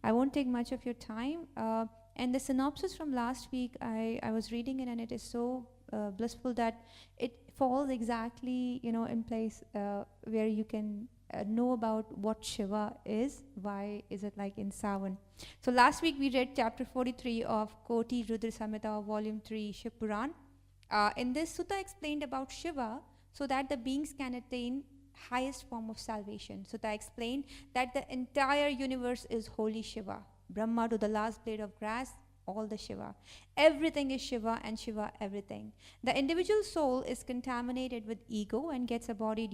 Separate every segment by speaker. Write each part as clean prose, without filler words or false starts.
Speaker 1: I won't take much of your time. And the synopsis from last week, I was reading it, and it is so blissful that it falls exactly, in place where you can know about what Shiva is. Why is it like in Savan? So last week we read chapter 43 of Koti Rudra Samhita, volume 3, Shivpuran. In this, Sutta explained about Shiva so that the beings can attain highest form of salvation. Sutta explained that the entire universe is holy Shiva. Brahma to the last blade of grass, all the Shiva. Everything is Shiva, and Shiva everything. The individual soul is contaminated with ego and gets a body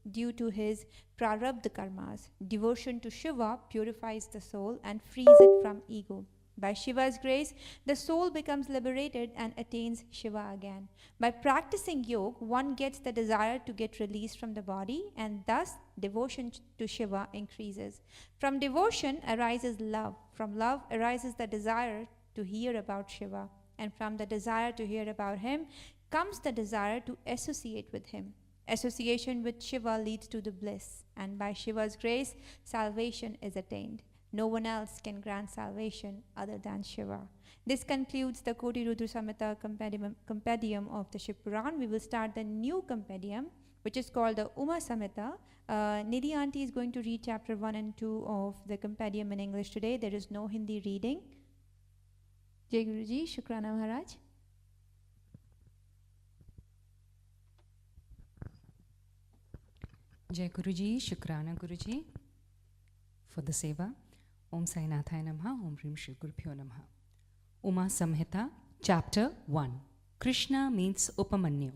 Speaker 1: due to his prarabdha karmas. Devotion to Shiva purifies the soul and frees it from ego. By Shiva's grace, the soul becomes liberated and attains Shiva again. By practicing yoga, one gets the desire to get released from the body, and thus devotion to Shiva increases. From devotion arises love. From love arises the desire to hear about Shiva. And from the desire to hear about him comes the desire to associate with him. Association with Shiva leads to the bliss, and by Shiva's grace, salvation is attained. No one else can grant salvation other than Shiva. This concludes the Koti Rudra Samhita compendium of the Shivpuran. We will start the new compendium, which is called the Umasamhita. Nidhi Aunty is going to read chapter 1 and 2 of the compendium in English today. There is no Hindi reading. Jai Guruji, Shukrana Maharaj.
Speaker 2: Jai Guruji, Shukrana Guruji for the seva. Om Sai Nathaya Namaha, Om Rim Shri Gurubhyo Namaha. Umasamhita, Chapter 1. Krishna meets Upamanyu.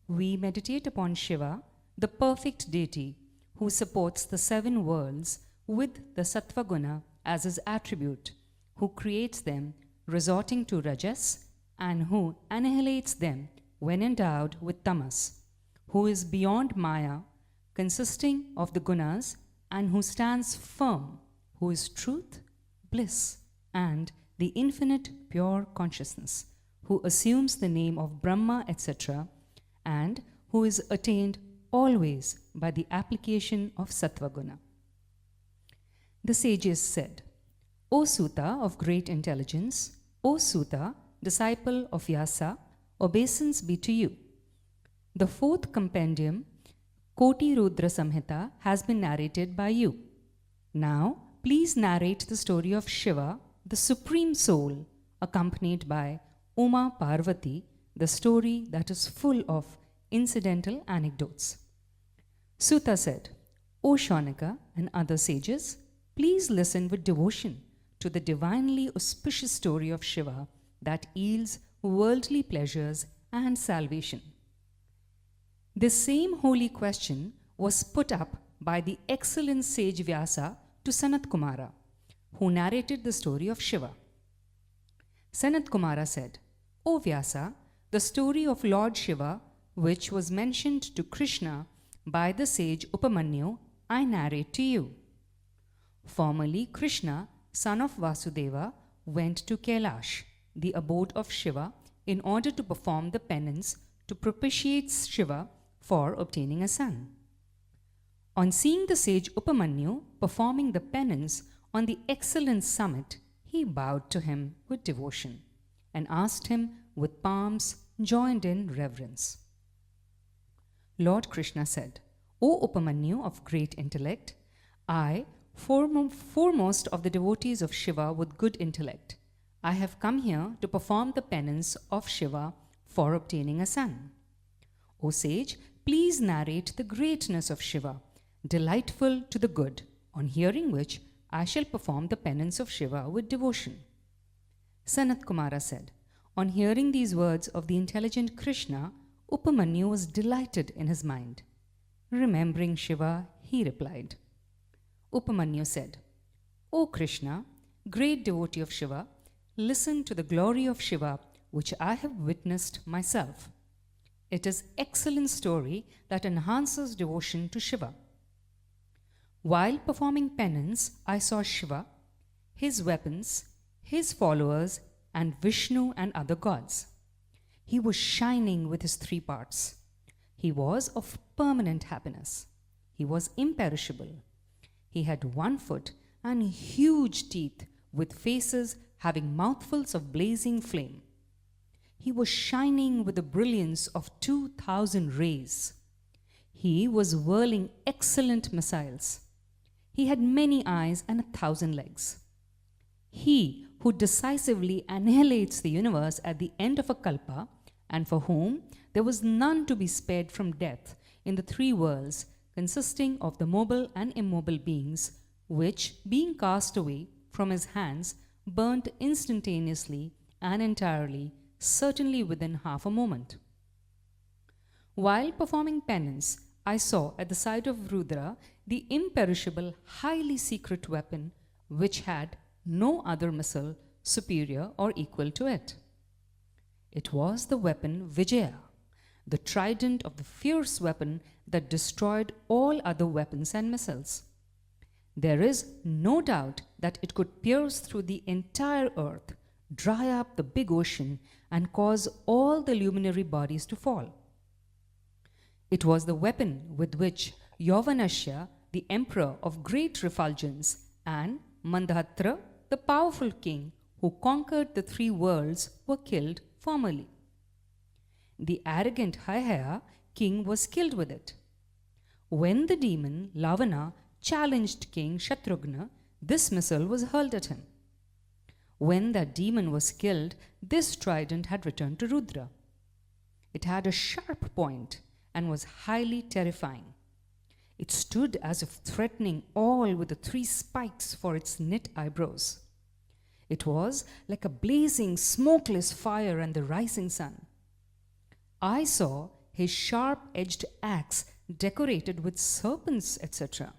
Speaker 2: We meditate upon Shiva, the perfect deity who supports the 7 worlds with the Sattva Guna as his attribute, who creates them resorting to Rajas and who annihilates them when endowed with Tamas, who is beyond Maya, consisting of the Gunas, and who stands firm, who is truth, bliss, and the infinite pure consciousness, who assumes the name of Brahma, etc., and who is attained always by the application of Sattva Guna. The sages said, O Suta of great intelligence, O Suta, disciple of Vyasa, obeisance be to you. The 4th compendium, Koti Rudra Samhita, has been narrated by you. Now, please narrate the story of Shiva, the Supreme Soul, accompanied by Uma Parvati, the story that is full of incidental anecdotes. Suta said, O Shaunaka and other sages, please listen with devotion to the divinely auspicious story of Shiva that yields worldly pleasures and salvation. This same holy question was put up by the excellent sage Vyasa to Sanat Kumara, who narrated the story of Shiva. Sanat Kumara said, O Vyasa, the story of Lord Shiva, which was mentioned to Krishna by the sage Upamanyu, I narrate to you. Formerly, Krishna, son of Vasudeva, went to Kailash, the abode of Shiva, in order to perform the penance to propitiate Shiva for obtaining a son. On seeing the sage Upamanyu performing the penance on the excellent summit, he bowed to him with devotion and asked him with palms joined in reverence. Lord Krishna said, O Upamanyu of great intellect, I, foremost of the devotees of Shiva with good intellect, I have come here to perform the penance of Shiva for obtaining a son. O sage, please narrate the greatness of Shiva, delightful to the good, on hearing which I shall perform the penance of Shiva with devotion. Sanat Kumara said, on hearing these words of the intelligent Krishna, Upamanyu was delighted in his mind. Remembering Shiva, he replied. Upamanyu said, O Krishna, great devotee of Shiva, listen to the glory of Shiva, which I have witnessed myself. It is excellent story that enhances devotion to Shiva. While performing penance, I saw Shiva, his weapons, his followers, and Vishnu and other gods. He was shining with his 3 parts. He was of permanent happiness. He was imperishable. He had 1 foot and huge teeth with faces having mouthfuls of blazing flame. He was shining with the brilliance of 2,000 rays. He was whirling excellent missiles. He had many eyes and 1,000 legs. He who decisively annihilates the universe at the end of a kalpa, and for whom there was none to be spared from death in the three worlds, consisting of the mobile and immobile beings, which, being cast away from his hands, burnt instantaneously and entirely, certainly within half a moment. While performing penance, I saw at the side of Rudra the imperishable, highly secret weapon which had no other missile superior or equal to it. It was the weapon Vijaya, the trident of the fierce weapon that destroyed all other weapons and missiles. There is no doubt that it could pierce through the entire earth, dry up the big ocean, and cause all the luminary bodies to fall. It was the weapon with which Yavanashya, the emperor of great refulgence, and Mandhatra, the powerful king who conquered the three worlds, were killed formerly. The arrogant Haihaya king was killed with it. When the demon Lavana challenged King Shatrughna, this missile was hurled at him. When that demon was killed, this trident had returned to Rudra. It had a sharp point and was highly terrifying. It stood as if threatening all with the three spikes for its knit eyebrows. It was like a blazing, smokeless fire and the rising sun. I saw his sharp-edged axe decorated with serpents, etc.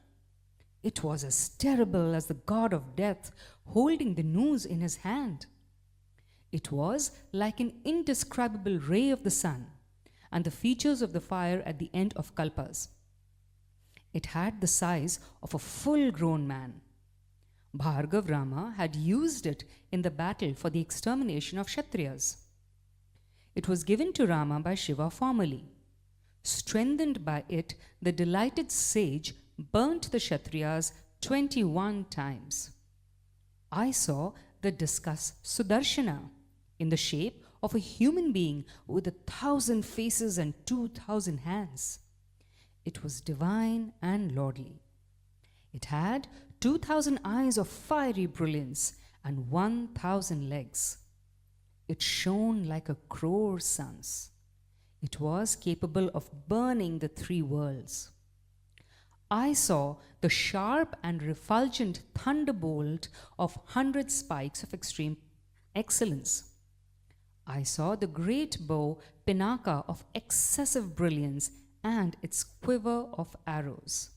Speaker 2: It was as terrible as the god of death holding the noose in his hand. It was like an indescribable ray of the sun and the features of the fire at the end of kalpas. It had the size of a full-grown man. Bhargav Rama had used it in the battle for the extermination of Kshatriyas. It was given to Rama by Shiva formally. Strengthened by it, the delighted sage burnt the Kshatriyas 21 times. I saw the discus Sudarshana in the shape of a human being with 1,000 faces and 2,000 hands. It was divine and lordly. It had 2,000 eyes of fiery brilliance and 1,000 legs. It shone like a crow's suns. It was capable of burning the three worlds. I saw the sharp and refulgent thunderbolt of 100 spikes of extreme excellence. I saw the great bow Pinaka of excessive brilliance and its quiver of arrows.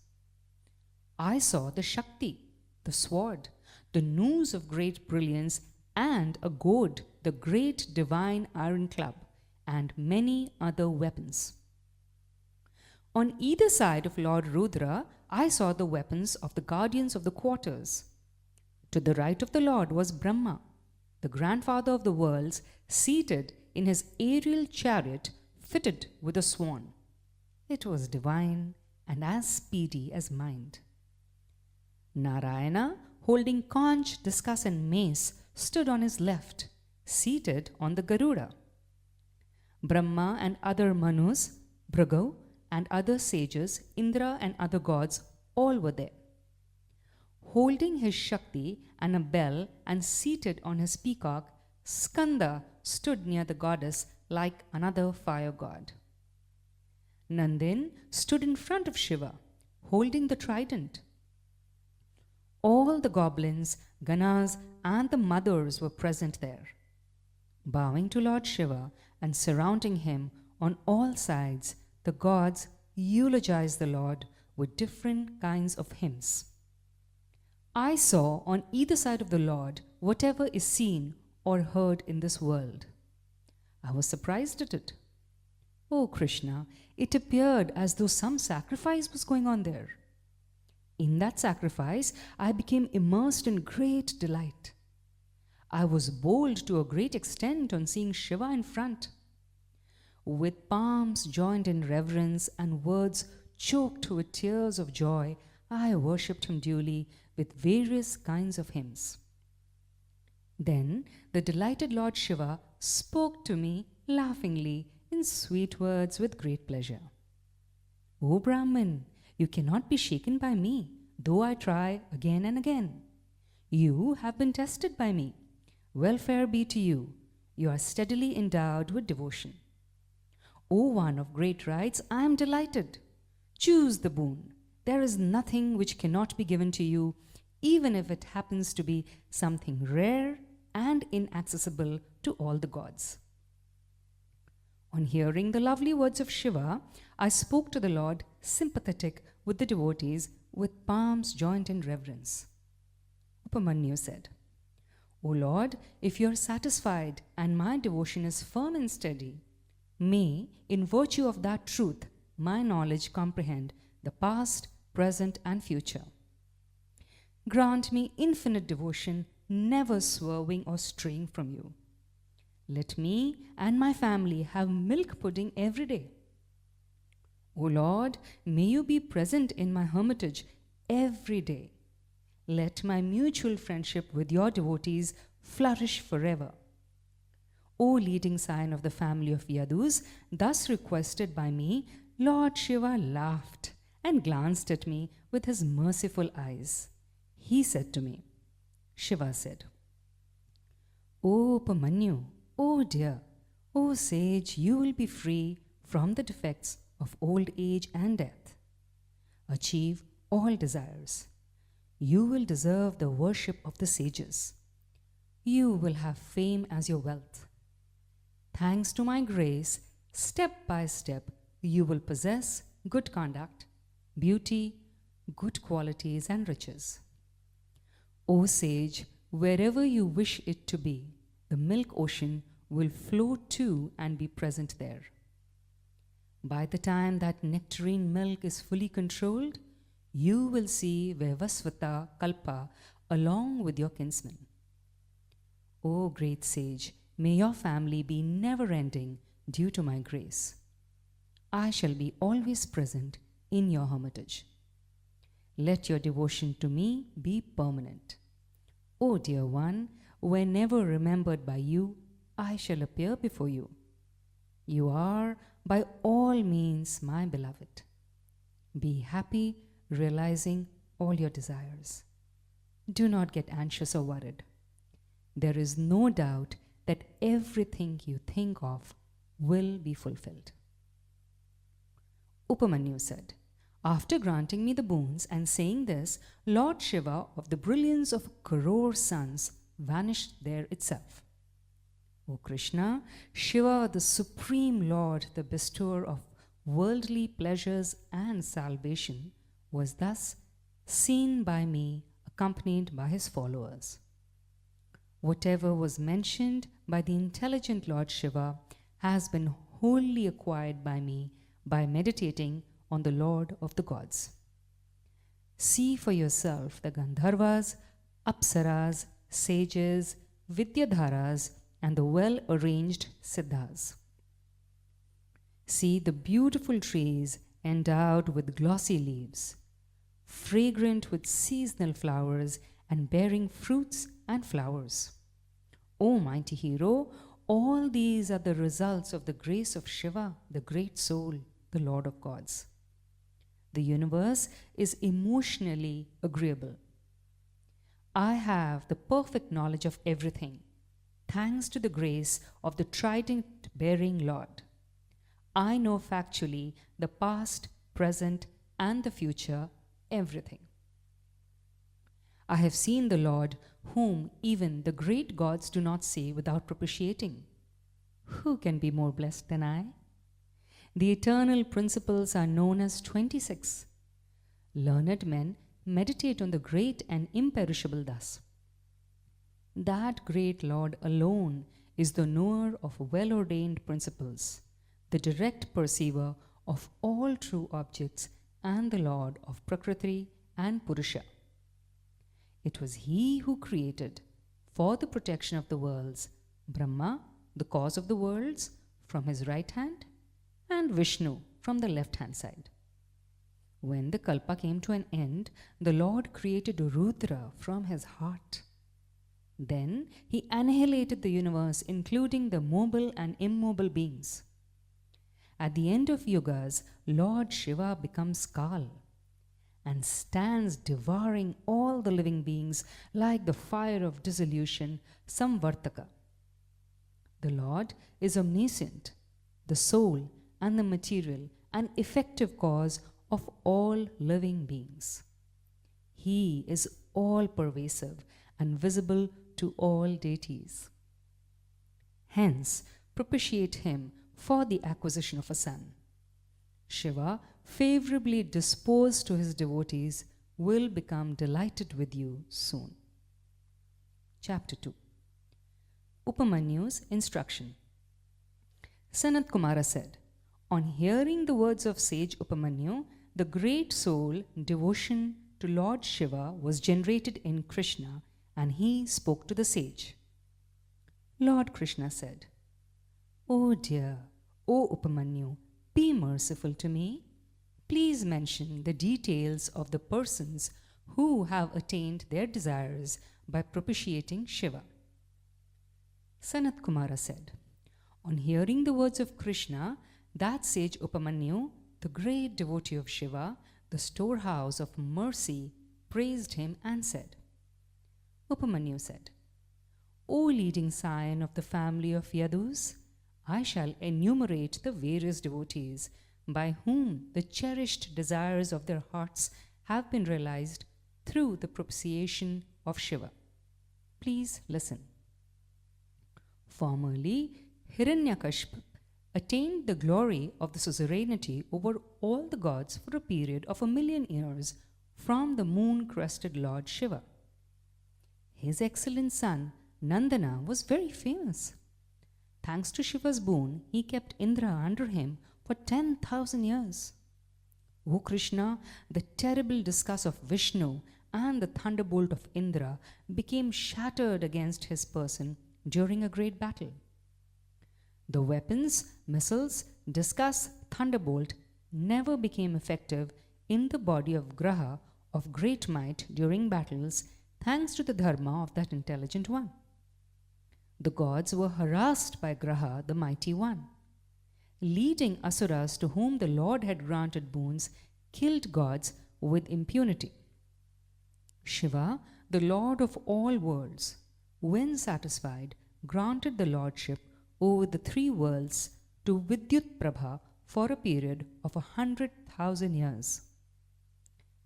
Speaker 2: I saw the Shakti, the sword, the noose of great brilliance, and a goad, the great divine iron club, and many other weapons. On either side of Lord Rudra, I saw the weapons of the guardians of the quarters. To the right of the Lord was Brahma, the grandfather of the worlds, seated in his aerial chariot fitted with a swan. It was divine and as speedy as mind. Narayana, holding conch, discus, and mace, stood on his left, seated on the Garuda. Brahma and other Manus, Bhrigu, and other sages, Indra and other gods, all were there. Holding his Shakti and a bell and seated on his peacock, Skanda stood near the goddess like another fire god. Nandin stood in front of Shiva, holding the trident. All the goblins, Ganas, and the mothers were present there. Bowing to Lord Shiva and surrounding him on all sides, the gods eulogized the Lord with different kinds of hymns. I saw on either side of the Lord whatever is seen or heard in this world. I was surprised at it. Oh Krishna, it appeared as though some sacrifice was going on there. In that sacrifice, I became immersed in great delight. I was bowled to a great extent on seeing Shiva in front. With palms joined in reverence and words choked with tears of joy, I worshipped him duly with various kinds of hymns. Then the delighted Lord Shiva spoke to me laughingly in sweet words with great pleasure. O Brahman, you cannot be shaken by me, though I try again and again. You have been tested by me. Welfare be to you. You are steadily endowed with devotion. O one of great rights, I am delighted. Choose the boon. There is nothing which cannot be given to you, even if it happens to be something rare and inaccessible to all the gods. On hearing the lovely words of Shiva, I spoke to the Lord, sympathetic with the devotees, with palms joined in reverence. Upamanyu said, O Lord, if you are satisfied and my devotion is firm and steady, may, in virtue of that truth, my knowledge comprehend the past, present, and future. Grant me infinite devotion, never swerving or straying from you. Let me and my family have milk pudding every day. O Lord, may you be present in my hermitage every day. Let my mutual friendship with your devotees flourish forever. O leading sign of the family of Yadus, thus requested by me, Lord Shiva laughed and glanced at me with his merciful eyes. He said to me, Shiva said, O Upamanyu, O dear, O sage, you will be free from the defects of old age and death. Achieve all desires. You will deserve the worship of the sages. You will have fame as your wealth. Thanks to my grace, step by step, you will possess good conduct, beauty, good qualities, and riches. O sage, wherever you wish it to be, the milk ocean will flow to and be present there. By the time that nectarine milk is fully controlled, you will see Vaivasvata Kalpa along with your kinsmen. O great sage, may your family be never-ending due to my grace. I shall be always present in your hermitage. Let your devotion to me be permanent. O dear one, whenever remembered by you, I shall appear before you. You are by all means my beloved. Be happy realizing all your desires. Do not get anxious or worried. There is no doubt that everything you think of will be fulfilled. Upamanyu said, after granting me the boons and saying this, Lord Shiva of the brilliance of a crore suns vanished there itself. O Krishna, Shiva, the Supreme Lord, the bestower of worldly pleasures and salvation, was thus seen by me accompanied by his followers. Whatever was mentioned by the intelligent Lord Shiva has been wholly acquired by me by meditating on the Lord of the gods. See for yourself the Gandharvas, Apsaras, sages, Vidyadharas, and the well-arranged Siddhas. See the beautiful trees endowed with glossy leaves, fragrant with seasonal flowers and bearing fruits and flowers. O mighty hero, all these are the results of the grace of Shiva, the great soul, the Lord of gods. The universe is emotionally agreeable. I have the perfect knowledge of everything, thanks to the grace of the trident-bearing Lord. I know factually the past, present, and the future, everything. I have seen the Lord, whom even the great gods do not see without propitiating. Who can be more blessed than I? The eternal principles are known as 26. Learned men meditate on the great and imperishable thus. That great Lord alone is the knower of well-ordained principles, the direct perceiver of all true objects, and the Lord of Prakriti and Purusha. It was he who created, for the protection of the worlds, Brahma, the cause of the worlds, from his right hand, and Vishnu from the left hand side. When the Kalpa came to an end, the Lord created Rudra from his heart. Then he annihilated the universe, including the mobile and immobile beings. At the end of Yugas, Lord Shiva becomes Kal and stands devouring all the living beings like the fire of dissolution, Samvartaka. The Lord is omniscient, the soul and the material and effective cause of all living beings. He is all-pervasive and visible to all deities. Hence, propitiate him for the acquisition of a son. Shiva, favorably disposed to his devotees, will become delighted with you soon. Chapter 2. Upamanyu's instruction. Sanat Kumara said, on hearing the words of sage Upamanyu, the great soul devotion to Lord Shiva was generated in Krishna, and he spoke to the sage. Lord Krishna said, "O dear, O Upamanyu, be merciful to me. Please mention the details of the persons who have attained their desires by propitiating Shiva." Sanat Kumara said, on hearing the words of Krishna, that sage Upamanyu, the great devotee of Shiva, the storehouse of mercy, praised him and said, Upamanyu said, O leading scion of the family of Yadus, I shall enumerate the various devotees by whom the cherished desires of their hearts have been realized through the propitiation of Shiva. Please listen. Formerly, Hiranyakashipu attained the glory of the suzerainty over all the gods for a period of 1,000,000 years from the moon-crested Lord Shiva. His excellent son, Nandana, was very famous. Thanks to Shiva's boon, he kept Indra under him for 10,000 years. O Krishna, the terrible disgust of Vishnu and the thunderbolt of Indra became shattered against his person during a great battle. The weapons, missiles, discus, thunderbolt never became effective in the body of Graha of great might during battles, thanks to the dharma of that intelligent one. The gods were harassed by Graha, the mighty one. Leading asuras to whom the Lord had granted boons killed gods with impunity. Shiva, the Lord of all worlds, when satisfied, granted the lordship over the 3 worlds to Vidyut Prabha for a period of 100,000 years.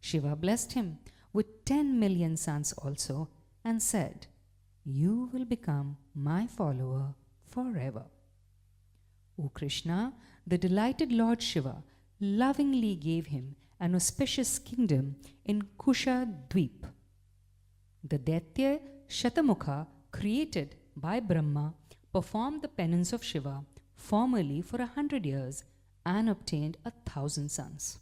Speaker 2: Shiva blessed him with 10 million sons also and said, You will become my follower forever. O Krishna, the delighted Lord Shiva lovingly gave him an auspicious kingdom in Kusha Dweep. The Daitya Shatamukha, created by Brahma, performed the penance of Shiva formerly for 100 years and obtained 1,000 sons.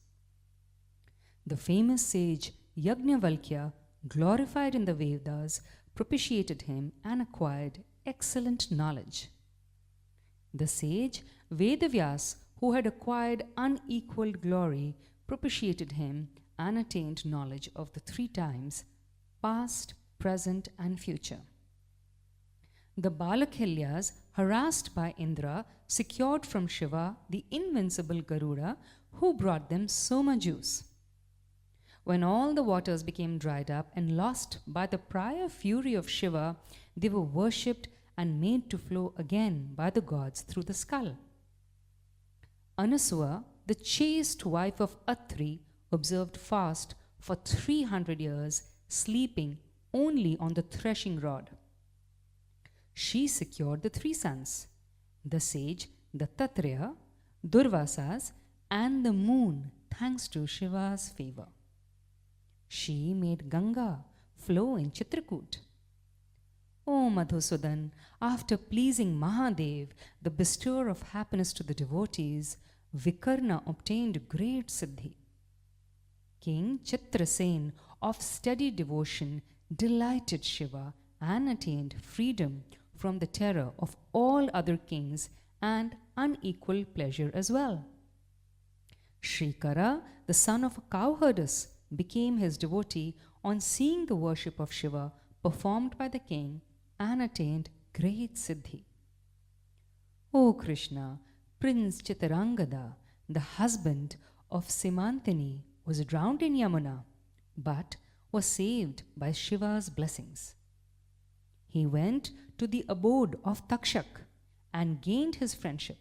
Speaker 2: The famous sage Yajnavalkya, glorified in the Vedas, propitiated him and acquired excellent knowledge. The sage Vedavyas, who had acquired unequaled glory, propitiated him and attained knowledge of the 3 times, past, present, and future. The Balakhelyas, harassed by Indra, secured from Shiva the invincible Garuda, who brought them soma juice. When all the waters became dried up and lost by the prior fury of Shiva, they were worshipped and made to flow again by the gods through the skull. Anasua, the chaste wife of Atri, observed fast for 300 years, sleeping only on the threshing rod. She secured the 3 sons, the sage Dattatreya, Durvasas, and the moon, thanks to Shiva's favor. She made Ganga flow in Chitrakoot. O Madhusudan, after pleasing Mahadev, the bestower of happiness to the devotees, Vikarna obtained great siddhi. King Chitrasen, of steady devotion, delighted Shiva and attained freedom from the terror of all other kings and unequal pleasure as well. Shrikara, the son of a cowherdess, became his devotee on seeing the worship of Shiva performed by the king and attained great siddhi. O Krishna, Prince Chitarangada, the husband of Simantini, was drowned in Yamuna but was saved by Shiva's blessings. He went to the abode of Takshak and gained his friendship.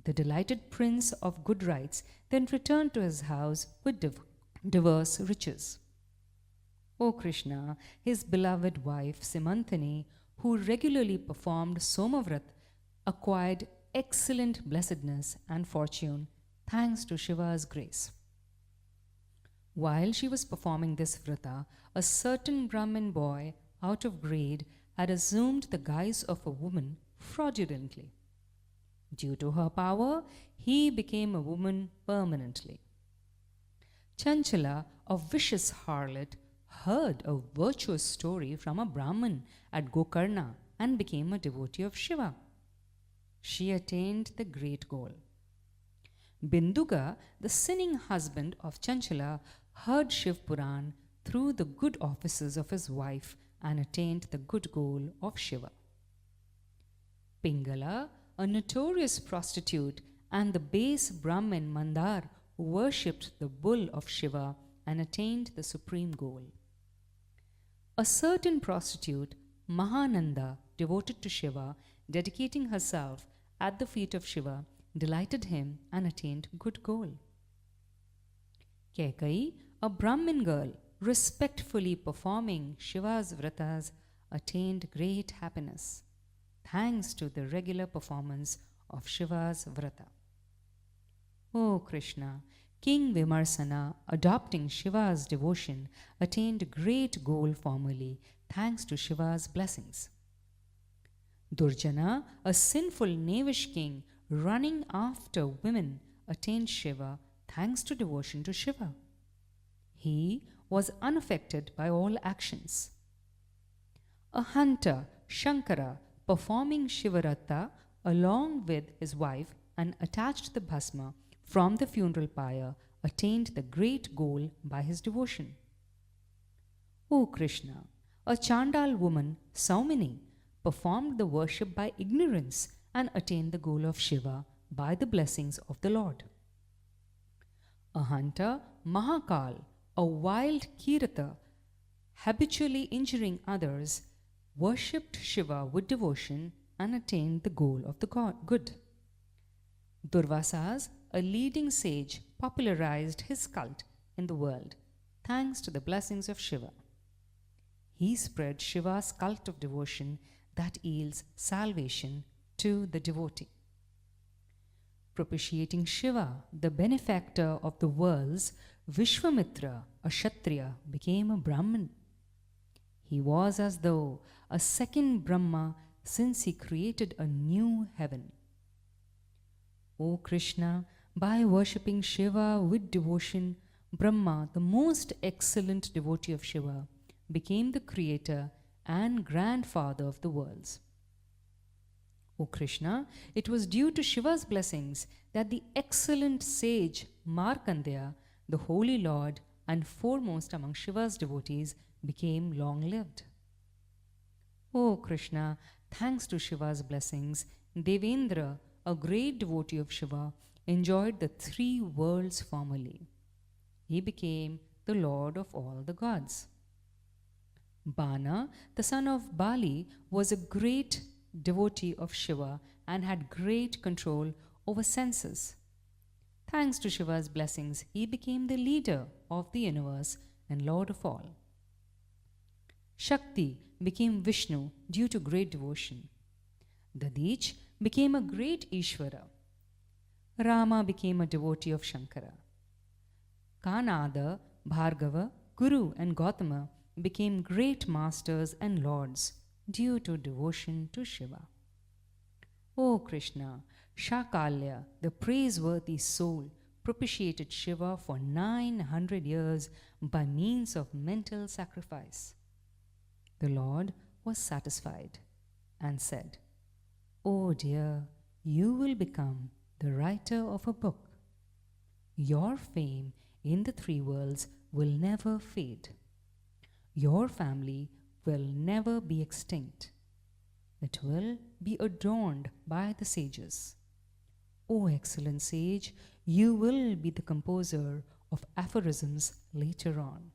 Speaker 2: The delighted prince of good rights then returned to his house with diverse riches. O Krishna, his beloved wife Simantini, who regularly performed Somavrat, acquired excellent blessedness and fortune thanks to Shiva's grace. While she was performing this vrata, a certain Brahmin boy out of grade had assumed the guise of a woman fraudulently. Due to her power, he became a woman permanently. Chanchala, a vicious harlot, heard a virtuous story from a Brahmin at Gokarna and became a devotee of Shiva. She attained the great goal. Binduga, the sinning husband of Chanchala, heard Shivpuran through the good offices of his wife and attained the good goal of Shiva. Pingala, a notorious prostitute, and the base Brahmin Mandar worshipped the bull of Shiva and attained the supreme goal. A certain prostitute, Mahananda, devoted to Shiva, dedicating herself at the feet of Shiva, delighted him and attained good goal. Kekai, a Brahmin girl, respectfully performing Shiva's vratas, attained great happiness, thanks to the regular performance of Shiva's vrata. O Krishna, King Vimarsana, adopting Shiva's devotion, attained great goal formerly, thanks to Shiva's blessings. Durjana, a sinful knavish king running after women, attained Shiva thanks to devotion to Shiva. He was unaffected by all actions. A hunter, Shankara, performing Shivarata along with his wife and attached the bhasma from the funeral pyre, attained the great goal by his devotion. O Krishna, a Chandal woman, Saumini, performed the worship by ignorance and attained the goal of Shiva by the blessings of the Lord. A hunter, Mahakal, a wild Kirata, habitually injuring others, worshipped Shiva with devotion and attained the goal of the good. Durvasas, a leading sage, popularized his cult in the world thanks to the blessings of Shiva. He spread Shiva's cult of devotion that yields salvation to the devotee. Propitiating Shiva, the benefactor of the worlds, Vishwamitra, a Kshatriya, became a Brahmin. He was as though a second Brahma since he created a new heaven. O Krishna, by worshipping Shiva with devotion, Brahma, the most excellent devotee of Shiva, became the creator and grandfather of the worlds. O Krishna, it was due to Shiva's blessings that the excellent sage Markandeya, the holy Lord and foremost among Shiva's devotees, became long-lived. O Krishna, thanks to Shiva's blessings, Devendra, a great devotee of Shiva, enjoyed the three worlds formerly. He became the lord of all the gods. Bana, the son of Bali, was a great devotee of Shiva and had great control over senses. Thanks to Shiva's blessings, he became the leader of the universe and lord of all. Shakti became Vishnu due to great devotion. Dadich became a great Ishvara. Rama became a devotee of Shankara. Kanada, Bhargava, Guru and Gautama became great masters and lords due to devotion to Shiva. O Krishna, Shakalya, the praiseworthy soul, propitiated Shiva for 900 years by means of mental sacrifice. The Lord was satisfied and said, "Oh dear, you will become the writer of a book." Your fame in the three worlds will never fade. Your family will never be extinct. It will be adorned by the sages. O excellent sage, you will be the composer of aphorisms later on.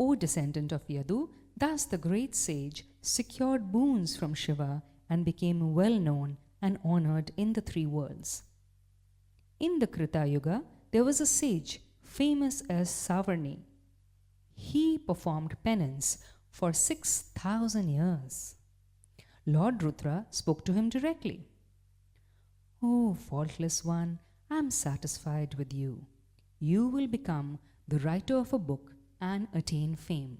Speaker 2: O descendant of Yadu, thus the great sage secured boons from Shiva and became well known and honored in the three worlds. In the Krita Yuga, there was a sage famous as Savarni. He performed penance for 6,000 years. Lord Rudra spoke to him directly. O faultless one, I am satisfied with you. You will become the writer of a book and attain fame.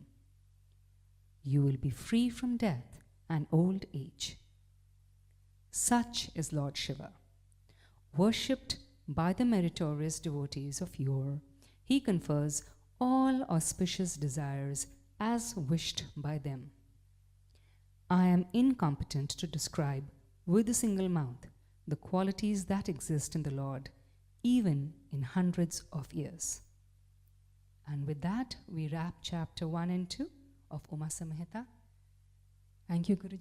Speaker 2: You will be free from death and old age. Such is Lord Shiva. Worshipped by the meritorious devotees of yore, he confers all auspicious desires as wished by them. I am incompetent to describe with a single mouth the qualities that exist in the Lord, even in hundreds of years. And with that, we wrap chapter 1 and 2 of Umasamhita. Thank you, Guruji.